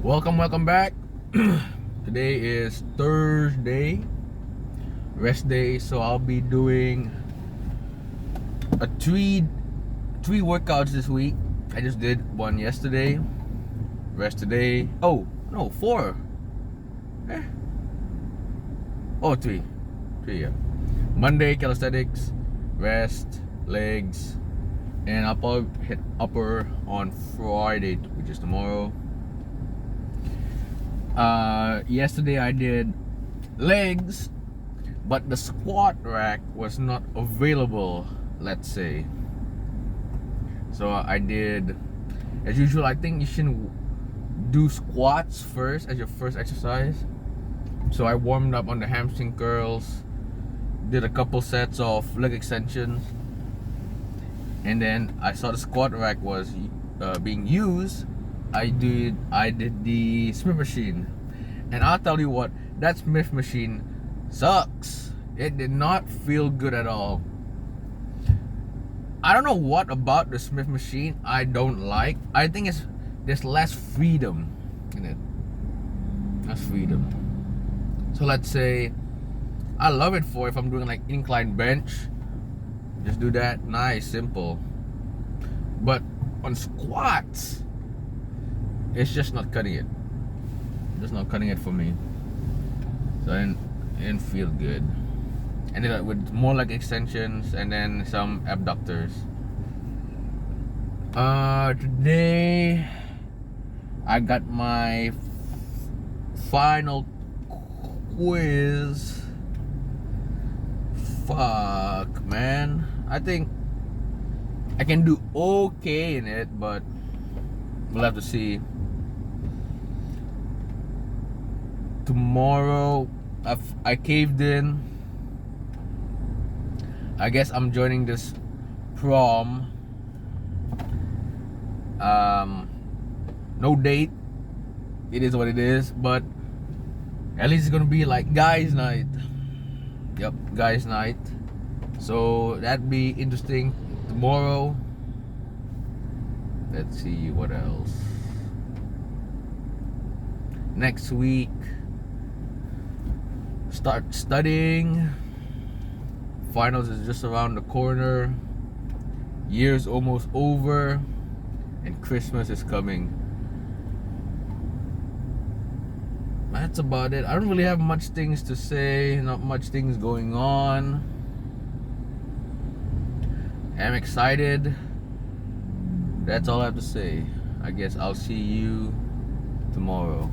Welcome back. Today is Thursday, rest day, so I'll be doing a three workouts this week. I just did one yesterday, rest today. Oh no, four. Eh? Oh, three, yeah. Monday calisthenics, rest, legs, and I'll probably hit upper on Friday, which is tomorrow. Yesterday I did legs, but the squat rack was not available, let's say. So I did, as usual, I think you shouldn't do squats first as your first exercise. So I warmed up on the hamstring curls, did a couple sets of leg extensions, and then I saw the squat rack was being used. I did the Smith machine, and I'll tell you what, that Smith machine sucks. It did not feel good at all. I don't know what about the Smith machine I don't like. I think there's less freedom in it. Less freedom. So let's say I love it for if I'm doing like incline bench. Just do that, nice, simple. But on squats, it's just not cutting it. Just not cutting it for me. So I didn't feel good. Ended up with more like extensions and then some abductors. Today I got my final quiz. Fuck, man. I think I can do okay in it, but we'll have to see. Tomorrow I caved in. I guess I'm joining this prom. No date. It is what it is, but at least it's gonna be like guys' night. Yep, guys' night. So that'd be interesting. Tomorrow, let's see what else. Next week, start studying. Finals is just around the corner. Year's almost over, and Christmas is coming. That's about it. I don't really have much things to say. Not much things going on. I'm excited. That's all I have to say. I guess I'll see you tomorrow.